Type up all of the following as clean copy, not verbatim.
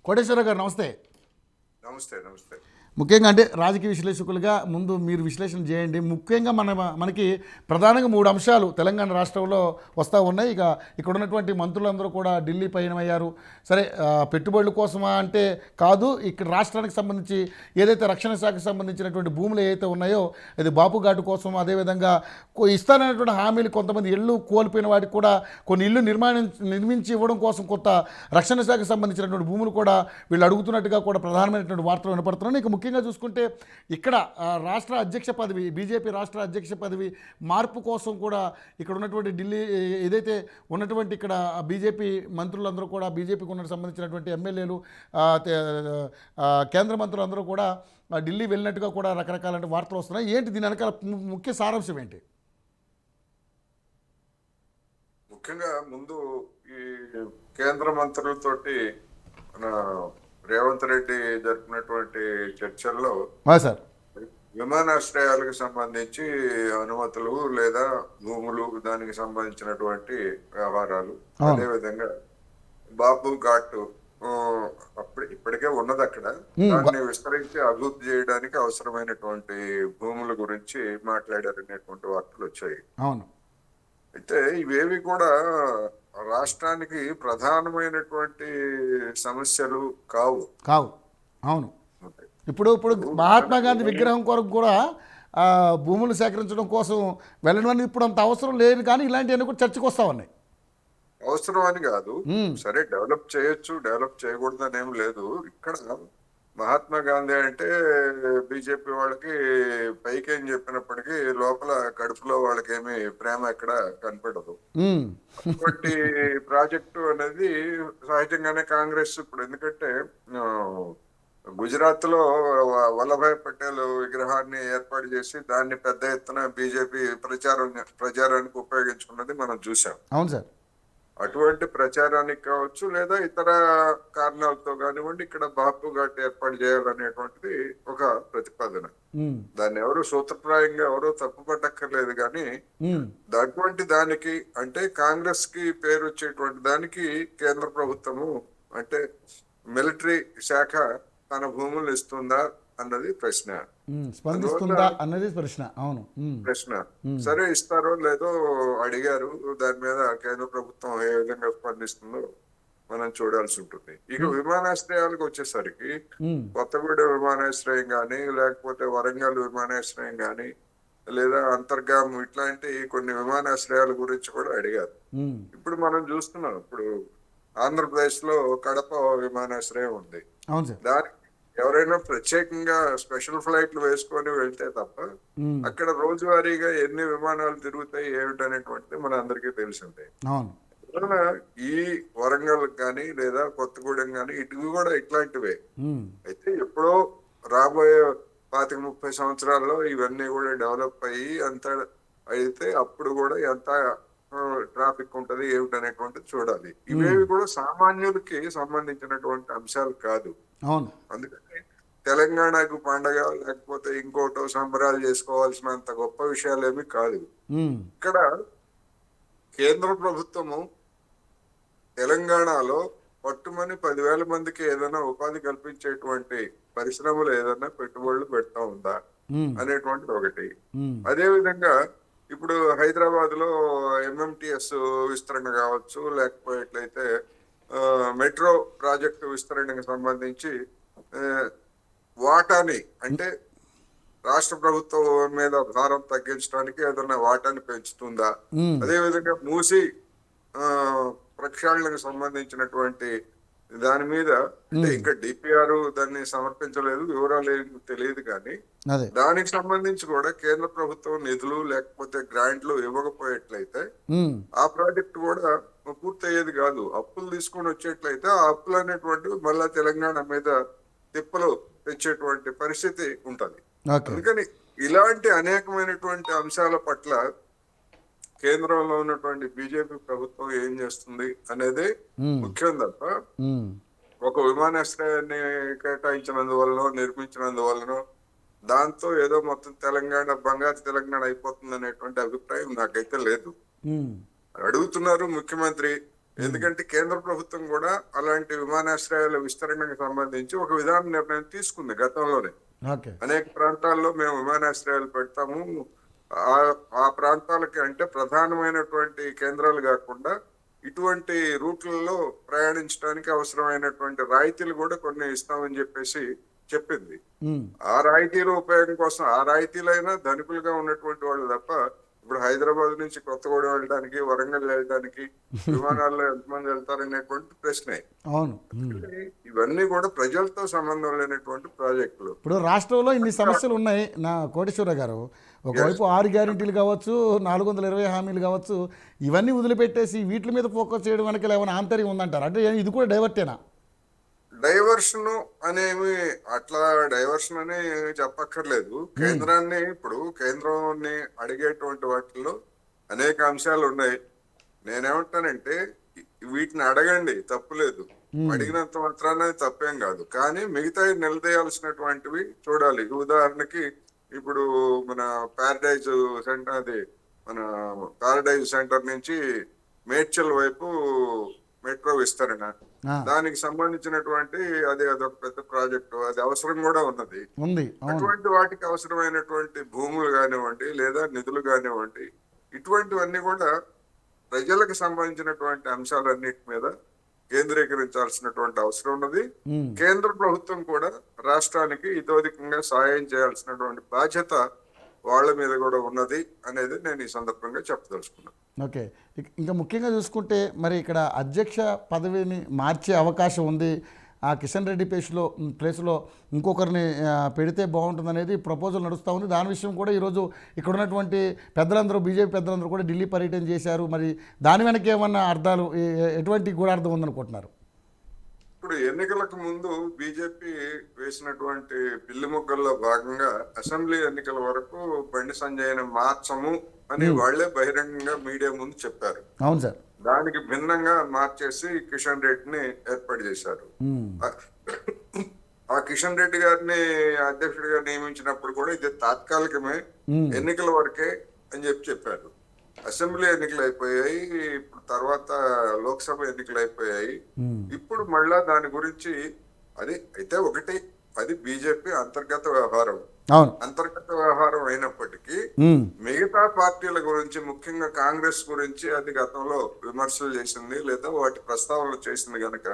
కోటేశ్వరరావు గారు నమస్తే. నమస్తే. నమస్తే. ముఖ్యంగా అంటే రాజకీయ విశ్లేషకులుగా ముందు మీరు విశ్లేషణ చేయండి. ముఖ్యంగా మనకి ప్రధానంగా 3 అంశాలు తెలంగాణ రాష్ట్రంలో వస్తూ ఉన్నాయి. ఇక్కడ ఉన్నటువంటి మంత్రులందరూ కూడా ఢిల్లీ పయనమయ్యారు. సరే, పెట్టుబడుల కోసమా అంటే కాదు, ఇక్కడ రాష్ట్రానికి సంబంధించి ఏదైతే రక్షణ శాఖకు సంబంధించినటువంటి భూములు ఏవైతే ఉన్నాయో అది బాపు ఘాటు కోసం, అదేవిధంగా ఇస్తానన్నటువంటి హామీలు కొంతమంది ఇళ్ళు కోల్పోయిన వాటికి కూడా కొన్ని ఇళ్ళు నిర్మించి ఇవ్వడం కోసం కొత్త రక్షణ శాఖకు సంబంధించినటువంటి భూములు కూడా వీళ్ళు అడుగుతున్నట్టుగా కూడా ప్రధానమైనటువంటి వార్తలు వినపడుతున్నాయి. ఇక ముఖ్యంగా చూసుకుంటే ఇక్కడ రాష్ట్ర అధ్యక్ష పదవి, బీజేపీ రాష్ట్ర అధ్యక్ష పదవి మార్పు కోసం కూడా ఇక్కడ ఉన్నటువంటి ఢిల్లీ ఏదైతే ఉన్నటువంటి ఇక్కడ బీజేపీ మంత్రులందరూ కూడా, బీజేపీకి ఉన్న సంబంధించినటువంటి ఎమ్మెల్యేలు, కేంద్ర మంత్రులందరూ కూడా ఢిల్లీ వెళ్ళినట్టుగా కూడా రకరకాల వార్తలు వస్తున్నాయి. ఏంటి దీని వెనకాల ముఖ్య సారాంశం ఏంటి? ముఖ్యంగా ముందు ఈ కేంద్ర మంత్రులతోటి మన రేవంత్ రెడ్డి జరిపినటువంటి చర్చల్లో సార్ విమానాశ్రయాలకు సంబంధించి అనుమతులు లేదా భూములు, దానికి సంబంధించినటువంటి వ్యవహారాలు, అదేవిధంగా బాపు ఘాట్ ఇప్పటికే ఉన్నది అక్కడ, దాన్ని విస్తరించి అభివృద్ధి చేయడానికి అవసరమైనటువంటి భూముల గురించి మాట్లాడారనేటువంటి వార్తలు వచ్చాయి. అయితే ఇవేవి కూడా రాష్ట్రానికి ప్రధానమైనటువంటి సమస్యలు కావు. అవును. ఇప్పుడు మహాత్మా గాంధీ విగ్రహం కొరకు కూడా భూములు సేకరించడం కోసం వెళ్ళడం అనేది ఇప్పుడు అంత అవసరం లేదు, కానీ ఇలాంటివన్నీ కూడా చర్చకు వస్తా ఉన్నాయి. అవసరం అని కాదు, సరే డెవలప్ చేయొచ్చు, డెవలప్ చేయకూడదు అని ఏం లేదు. ఇక్కడ మహాత్మా గాంధీ అంటే బీజేపీ వాళ్ళకి పైకి ఏం చెప్పినప్పటికీ లోపల కడుపులో వాళ్ళకేమి ప్రేమ ఎక్కడ కనపడదు. అటువంటి ప్రాజెక్టు అనేది సహజంగానే కాంగ్రెస్ ఇప్పుడు, ఎందుకంటే గుజరాత్ లో వల్లభాయ్ పటేల్ విగ్రహాన్ని ఏర్పాటు చేసి దాన్ని పెద్ద ఎత్తున బీజేపీ ప్రచారానికి ఉపయోగించుకున్నది మనం చూసాం. అవును సార్. అటువంటి ప్రచారానికి కావచ్చు లేదా ఇతర కారణాలతో కానివ్వండి, ఇక్కడ బాపు ఘాట్ ఏర్పాటు చేయాలనేటువంటిది ఒక ప్రతిపాదన. దాన్ని ఎవరు సూత్రప్రాయంగా ఎవరో తప్పుపట్టక్కర్లేదు, కానీ అటువంటి దానికి అంటే కాంగ్రెస్ కి పేరు వచ్చేటువంటి దానికి కేంద్ర ప్రభుత్వము అంటే మిలిటరీ శాఖ తన భూములు ఇస్తుందా అన్నది ప్రశ్న, స్పందిస్తుందా అన్నది ప్రశ్న. అవును, ప్రశ్న. సరే, ఇస్తారో లేదో అడిగారు, దాని మీద కేంద్ర ప్రభుత్వం ఏ విధంగా స్పందిస్తుందో మనం చూడాల్సి ఉంటుంది. ఇక విమానాశ్రయాలకు వచ్చేసరికి కొత్తగూడెం విమానాశ్రయం గాని, లేకపోతే వరంగల్ విమానాశ్రయం గాని, లేదా అంతర్గాం, ఇట్లాంటి కొన్ని విమానాశ్రయాల గురించి కూడా అడిగారు. ఇప్పుడు మనం చూస్తున్నాం, ఇప్పుడు ఆంధ్రప్రదేశ్ లో కడప విమానాశ్రయం ఉంది. దానికి ఎవరైనా ప్రత్యేకంగా స్పెషల్ ఫ్లైట్లు వేసుకొని వెళ్తే తప్ప అక్కడ రోజువారీగా ఎన్ని విమానాలు తిరుగుతాయి ఏమిటనేటువంటిది మన అందరికీ తెలిసిందే. ఈ వరంగల్ కానీ లేదా కొత్తగూడెం కానీ ఇటు కూడా ఇట్లాంటివే. అయితే ఎప్పుడో రాబోయే 25-30 సంవత్సరాల్లో ఇవన్నీ కూడా డెవలప్ అయ్యి అంత అయితే అప్పుడు కూడా ఎంత ట్రాఫిక్ ఉంటది ఏమిటనేటువంటిది చూడాలి. ఇవేవి కూడా సామాన్యులకి సంబంధించినటువంటి అంశాలు కాదు. అందుకని తెలంగాణకు పండగ లేకపోతే ఇంకోటో సంబరాలు చేసుకోవాల్సినంత గొప్ప విషయాలు ఏమి కాదు. ఇక్కడ కేంద్ర ప్రభుత్వము తెలంగాణలో పట్టుమని 10,000 మందికి ఏదైనా ఉపాధి కల్పించేటువంటి పరిశ్రమలు ఏదైనా పెట్టుబడులు పెడతా ఉందా అనేటువంటిది ఒకటి. అదే విధంగా ఇప్పుడు హైదరాబాద్ లో ఎంఎంటిఎస్ విస్తరణ కావచ్చు, లేకపోయేట్లయితే మెట్రో ప్రాజెక్టు విస్తరణకు సంబంధించి వాటాని అంటే రాష్ట్ర ప్రభుత్వం మీద భారం తగ్గించడానికి ఏదైనా వాటాని పెంచుతుందా, అదే విధంగా మూసి ప్రక్షాళనకు సంబంధించినటువంటి దాని మీద అంటే ఇంకా డిపిఆర్ దాన్ని సమర్పించలేదు, వివరాలు ఏమి తెలియదు, కానీ దానికి సంబంధించి కూడా కేంద్ర ప్రభుత్వం నిధులు లేకపోతే గ్రాంట్లు ఇవ్వకపోయేట్లయితే ఆ ప్రాజెక్ట్ కూడా పూర్తయ్యేది కాదు. అప్పులు తీసుకొని వచ్చేట్లయితే ఆ అప్పులు అనేటువంటివి మళ్ళా తెలంగాణ మీద తిప్పలు తెచ్చేటువంటి పరిస్థితి ఉంటది. అందుకని ఇలాంటి అనేకమైనటువంటి అంశాల పట్ల కేంద్రంలో ఉన్నటువంటి బీజేపీ ప్రభుత్వం ఏం చేస్తుంది అనేది ముఖ్యం తప్ప ఒక విమానాశ్రయాన్ని కేటాయించినందువలనో నిర్మించినందువలనో దాంతో ఏదో మొత్తం తెలంగాణ బంగారు తెలంగాణ అయిపోతుంది అనేటువంటి అభిప్రాయం నాకైతే లేదు. అడుగుతున్నారు ముఖ్యమంత్రి, ఎందుకంటే కేంద్ర ప్రభుత్వం కూడా అలాంటి విమానాశ్రయాల విస్తరణకు సంబంధించి ఒక విధాన నిర్ణయం తీసుకుంది గతంలోనే. ఓకే. అనేక ప్రాంతాల్లో మేము విమానాశ్రయాలు పెడతాము. ఆ ఆ ప్రాంతాలకి అంటే ప్రధానమైనటువంటి కేంద్రాలు కాకుండా ఇటువంటి రూట్లలో ప్రయాణించడానికి అవసరమైనటువంటి రాయితీలు కూడా కొన్ని ఇస్తామని చెప్పేసి చెప్పింది. ఉమ్. ఆ రాయితీల ఉపయోగం కోసం ఆ రాయితీలైనా ధనికులుగా ఉన్నటువంటి వాళ్ళు తప్ప ఇప్పుడు హైదరాబాద్ నుంచి కొత్తగూడెం వెళ్ళడానికి, వరంగల్ వెళ్ళడానికి విమానాల్లో ఎంతమంది వెళ్తారనేటువంటి ప్రశ్నే. అవును. ఇవన్నీ కూడా ప్రజలతో సంబంధం లేనటువంటి ప్రాజెక్టులు. ఇప్పుడు రాష్ట్రంలో ఇన్ని సమస్యలు ఉన్నాయి నా కోటేశ్వర గారు. ఒకవైపు 6 గ్యారెంటీలు కావచ్చు, 420 హామీలు కావచ్చు, ఇవన్నీ వదిలిపెట్టేసి వీటి మీద ఫోకస్ చేయడం వెనక ఏమైనా ఆంతర్యం ఉందంటారు? అంటే ఇది కూడా డైవర్టేనా? డైవర్షన్ అనేవి అట్లా డైవర్షన్ అని చెప్పక్కర్లేదు. కేంద్రాన్ని ఇప్పుడు కేంద్రాన్ని అడిగేటువంటి వాటిల్లో అనేక అంశాలు ఉన్నాయి. నేనేమంటానంటే వీటిని అడగండి, తప్పులేదు. అడిగినంత మాత్రాన తప్పేం కాదు. కానీ మిగతా నిలదీయాల్సినటువంటివి చూడాలి. ఉదాహరణకి ఇప్పుడు మన ప్యారడైజ్ సెంటర్, అది మన ప్యారడైజ్ సెంటర్ నుంచి మేడ్చల్ వైపు మెట్రో విస్తరణ, దానికి సంబంధించినటువంటి అదొక పెద్ద ప్రాజెక్టు. అది అవసరం కూడా ఉన్నది. అటువంటి వాటికి అవసరమైనటువంటి భూములు కానివ్వండి లేదా నిధులు కానివ్వండి, ఇటువంటివన్నీ కూడా ప్రజలకు సంబంధించినటువంటి అంశాలన్నిటి మీద కేంద్రీకరించాల్సినటువంటి అవసరం ఉన్నది. కేంద్ర ప్రభుత్వం కూడా రాష్ట్రానికి ఇతోధికంగా సహాయం చేయాల్సినటువంటి బాధ్యత వాళ్ళ మీద కూడా ఉన్నది అనేది నేను ఈ సందర్భంగా చెప్పదలుచుకున్నాను. ఓకే. ఇంకా ముఖ్యంగా చూసుకుంటే మరి ఇక్కడ అధ్యక్ష పదవిని మార్చే అవకాశం ఉంది. ఆ కిషన్ రెడ్డి ప్లేస్లో ఇంకొకరిని పెడితే బాగుంటుంది అనేది ప్రపోజల్ నడుస్తూ ఉంది. దాని విషయం కూడా ఈరోజు ఇక్కడ ఉన్నటువంటి పెద్దలందరూ, బీజేపీ పెద్దలందరూ కూడా ఢిల్లీ పర్యటన చేశారు. మరి దాని వెనక ఏమన్నా అర్థాలు, ఎటువంటి గూఢార్థం ఉందనుకుంటున్నారు? ఇప్పుడు ఎన్నికలకు ముందు బీజేపీ వేసినటువంటి పిల్లి మొగ్గల్లో భాగంగా అసెంబ్లీ ఎన్నికల వరకు బండి సంజయ్ని మార్చము అని వాళ్లే బహిరంగంగా మీడియా ముందు చెప్పారు. అవును సార్. దానికి భిన్నంగా మార్చేసి కిషన్ రెడ్డిని ఏర్పాటు చేశారు. ఆ కిషన్ రెడ్డి గారిని అధ్యక్షుడిగా నియమించినప్పుడు కూడా ఇది తాత్కాలికమే, ఎన్నికల వరకే అని చెప్పారు. అసెంబ్లీ ఎన్నికలు అయిపోయాయి, ఇప్పుడు తర్వాత లోక్సభ ఎన్నికలు అయిపోయాయి. ఇప్పుడు మళ్ళా దాని గురించి అది బీజేపీ అంతర్గత వ్యవహారం. అంతర్గత వ్యవహారం అయినప్పటికీ మిగతా పార్టీల గురించి, ముఖ్యంగా కాంగ్రెస్ గురించి అది గతంలో విమర్శలు చేసింది లేదా వాటి ప్రస్తావనలు చేసింది గనక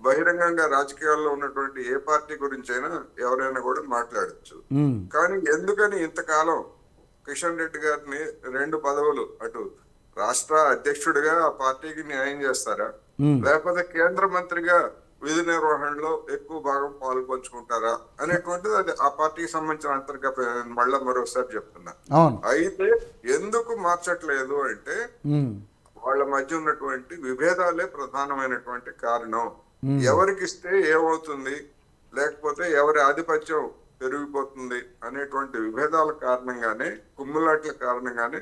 బహిరంగంగా రాజకీయాల్లో ఉన్నటువంటి ఏ పార్టీ గురించి అయినా ఎవరైనా కూడా మాట్లాడచ్చు. కానీ ఎందుకని ఇంతకాలం కిషన్ రెడ్డి గారిని 2 పదవులు, అటు రాష్ట్ర అధ్యక్షుడిగా ఆ పార్టీకి న్యాయం చేస్తారా, లేకపోతే కేంద్ర మంత్రిగా విధి నిర్వహణలో ఎక్కువ భాగం పాల్పంచుకుంటారా అనేటువంటిది అది ఆ పార్టీకి సంబంధించిన అంతర్గత. మళ్ళా మరోసారి చెప్తున్నా, అయితే ఎందుకు మార్చట్లేదు అంటే వాళ్ళ మధ్య ఉన్నటువంటి విభేదాలే ప్రధానమైనటువంటి కారణం. ఎవరికిస్తే ఏమవుతుంది, లేకపోతే ఎవరి ఆధిపత్యం పెరిగిపోతుంది అనేటువంటి విభేదాల కారణంగానే, కుమ్ములాట్ల కారణంగానే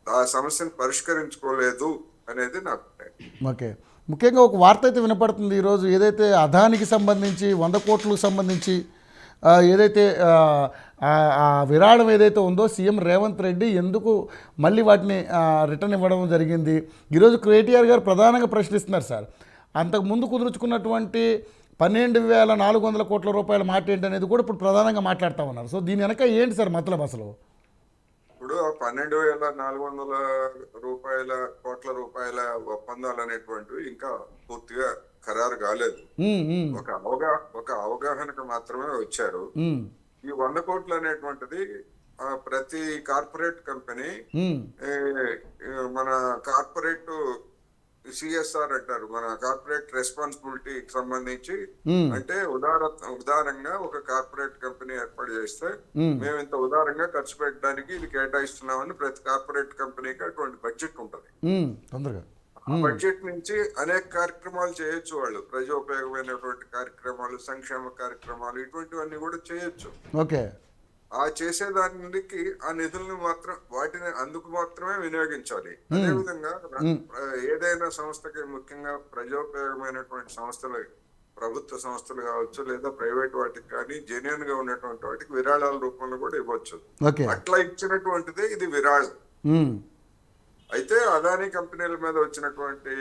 ఆ సమస్యను పరిష్కరించుకోలేదు అనేది నా అభిప్రాయం. ఓకే. ముఖ్యంగా ఒక వార్త అయితే వినపడుతుంది ఈరోజు, ఏదైతే అదానికి సంబంధించి 100 కోట్లకు సంబంధించి ఏదైతే విరాళం ఏదైతే ఉందో సీఎం రేవంత్ రెడ్డి ఎందుకు మళ్ళీ వాటిని రిటర్న్ ఇవ్వడం జరిగింది. ఈరోజు కేటీఆర్ గారు ప్రధానంగా ప్రశ్నిస్తున్నారు సార్. అంతకుముందు కుదుర్చుకున్నటువంటి 12,400 కోట్ల రూపాయల మాట ఏంటి అనేది కూడా ఇప్పుడు ప్రధానంగా మాట్లాడుతూ ఉన్నారు. సో దీని వెనక ఏంటి సార్ మతలబ్ అసలు? ఇప్పుడు 12,400 కోట్ల రూపాయల ఒప్పందాలు అనేటువంటివి ఇంకా పూర్తిగా ఖరారు కాలేదు. ఒక అవగాహనకు మాత్రమే వచ్చారు. ఈ 100 కోట్లు అనేటువంటిది ప్రతి కార్పొరేట్ కంపెనీ, మన కార్పొరేట్ సిఎస్ఆర్ అంటారు, మన కార్పొరేట్ రెస్పాన్సిబిలిటీకి సంబంధించి, అంటే ఉదారంగా ఒక కార్పొరేట్ కంపెనీ ఏర్పాటు చేస్తే మేము ఇంత ఉదారంగా ఖర్చు పెట్టడానికి ఇది కేటాయిస్తున్నామని ప్రతి కార్పొరేట్ కంపెనీకి అటువంటి బడ్జెట్ ఉంటది. ఆ బడ్జెట్ నుంచి అనేక కార్యక్రమాలు చేయొచ్చు వాళ్ళు, ప్రజోపయోగమైనటువంటి కార్యక్రమాలు, సంక్షేమ కార్యక్రమాలు, ఇటువంటివన్నీ కూడా చేయొచ్చు. ఓకే. ఆ చేసేదానికి ఆ నిధులను మాత్రం వాటిని అందుకు మాత్రమే వినియోగించాలి. అదేవిధంగా ఏదైనా సంస్థకి, ముఖ్యంగా ప్రజోపయోగమైనటువంటి సంస్థలు, ప్రభుత్వ సంస్థలు కావచ్చు లేదా ప్రైవేట్ వాటికి కానీ జెన్యూన్ గా ఉన్నటువంటి వాటికి విరాళాల రూపంలో కూడా ఇవ్వచ్చు. అట్లా ఇచ్చినటువంటిదే ఇది విరాళం. అయితే అదానీ కంపెనీల మీద వచ్చినటువంటి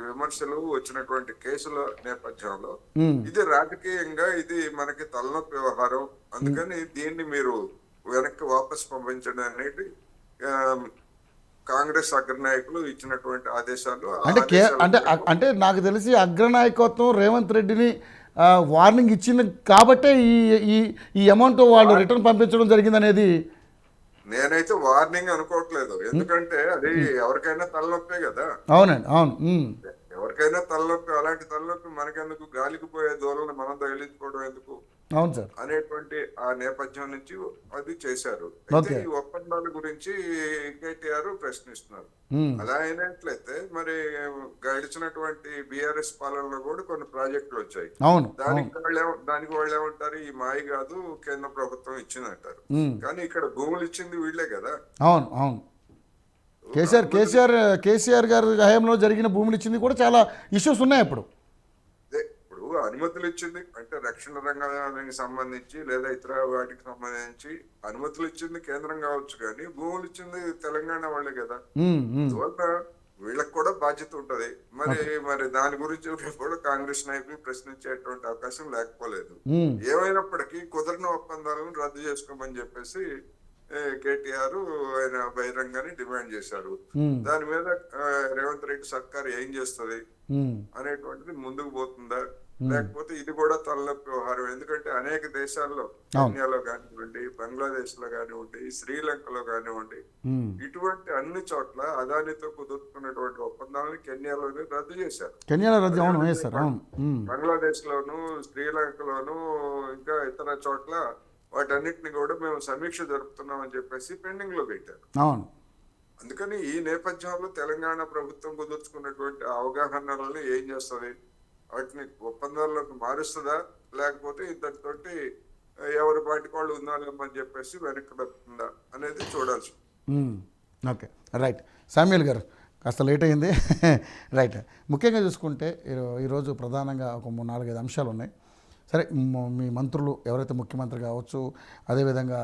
విమర్శలు, వచ్చినటువంటి కేసుల నేపథ్యంలో ఇది రాజకీయంగా ఇది మనకి తలనొప్పి వ్యవహారం, అందుకని దీన్ని మీరు వెనక్కి వాపస్ పంపించడం అనేది ఆ, కాంగ్రెస్ అగ్రనాయకులు ఇచ్చినటువంటి ఆదేశాలు. ఆ అంటే ఆదేశాల అంటే మేరకు అంటే నాకు తెలిసి అగ్రనాయకత్వం రేవంత్ రెడ్డిని వార్నింగ్ ఇచ్చింది కాబట్టే ఈ ఈ ఈ అమౌంట్ వాళ్ళు రిటర్న్ పంపించడం జరిగిందనేది. నేనైతే వార్నింగ్ అనుకోవట్లేదు, ఎందుకంటే అది ఎవరికైనా తలనొప్పే కదా. అవునండి, అవును. ఎవరికైనా తలనొప్పి, అలాంటి తలనొప్పి మనకెందుకు, గాలికి పోయే దూలను మనం తగిలించుకోవడం ఎందుకు అవును సార్. అనేటువంటి ఆ నేపథ్యం నుంచి అది చేశారు. అయితే ఓకే. ఈ ఒప్పందాల గురించి కేటీఆర్ ప్రశ్నిస్తున్నారు. అలా అయినట్లయితే మరి గడిచినటువంటి బీఆర్ఎస్ పాలనలో కూడా కొన్ని ప్రాజెక్టులు వచ్చాయి. అవును, అవును. దానికి వాళ్ళు ఏమంటారు, ఈ మాయ కాదు కేంద్ర ప్రభుత్వం ఇచ్చిందంటారు. కానీ ఇక్కడ భూములు ఇచ్చింది వీళ్ళే కదా. అవును, అవును. కేసీఆర్ గారి హయాంలో జరిగిన భూములు ఇచ్చింది కూడా చాలా ఇష్యూస్ ఉన్నాయి అప్పుడు. అదే ఇప్పుడు అనుమతులు ఇచ్చింది అంటే రక్షణ రంగానికి సంబంధించి లేదా ఇతర వాటికి సంబంధించి అనుమతులు ఇచ్చింది కేంద్రం కావచ్చు, కానీ భూములు ఇచ్చింది తెలంగాణ వాళ్ళే కదా. అందువల్ల వీళ్ళకి కూడా బాధ్యత ఉంటది. మరి దాని గురించి కూడా కాంగ్రెస్ నాయకులు ప్రశ్నించేటువంటి అవకాశం లేకపోలేదు. ఏమైనప్పటికీ కుదిరిన ఒప్పందాలను రద్దు చేసుకోమని చెప్పేసి కేటీఆర్ ఆయన బహిరంగానే డిమాండ్ చేశారు. దాని మీద రేవంత్ రెడ్డి సర్కార్ ఏం చేస్తుంది అనేటువంటిది ముందుకు పోతుందా, లేకపోతే ఇది కూడా తలనొప్పి వ్యవహారం. ఎందుకంటే అనేక దేశాల్లో, కెన్యాలో కానివ్వండి, బంగ్లాదేశ్ లో కానివ్వండి, శ్రీలంకలో కానివ్వండి, ఇటువంటి అన్ని చోట్ల అదానితో కుదుర్చుకున్నటువంటి ఒప్పందాలను కెన్యాలోనే రద్దు చేశారు. బంగ్లాదేశ్ లోను, శ్రీలంకలోను, ఇంకా ఇతర చోట్ల వాటన్నిటిని కూడా మేము సమీక్ష జరుపుతున్నాం అని చెప్పేసి పెండింగ్ లో పెట్టారు. అవును. అందుకని ఈ నేపథ్యంలో తెలంగాణ ప్రభుత్వం కుదుర్చుకున్నటువంటి అవగాహనలను ఏం చేస్తుంది, వాటిని ఒప్పందాల్లోకి మారుస్తుందా, లేకపోతే ఇద్దరితోటి ఎవరి పాటికి వాళ్ళు ఉందాలేమని చెప్పేసి వెనక్కి పెడుతుందా అనేది చూడాల్సి. Okay, right. శామ్యూల్ గారు కాస్త లేట్ అయింది. రైట్. ముఖ్యంగా చూసుకుంటే ఈరోజు ప్రధానంగా ఒక 4-5 అంశాలు ఉన్నాయి. సరే, మీ మంత్రులు ఎవరైతే ముఖ్యమంత్రి కావచ్చు, అదేవిధంగా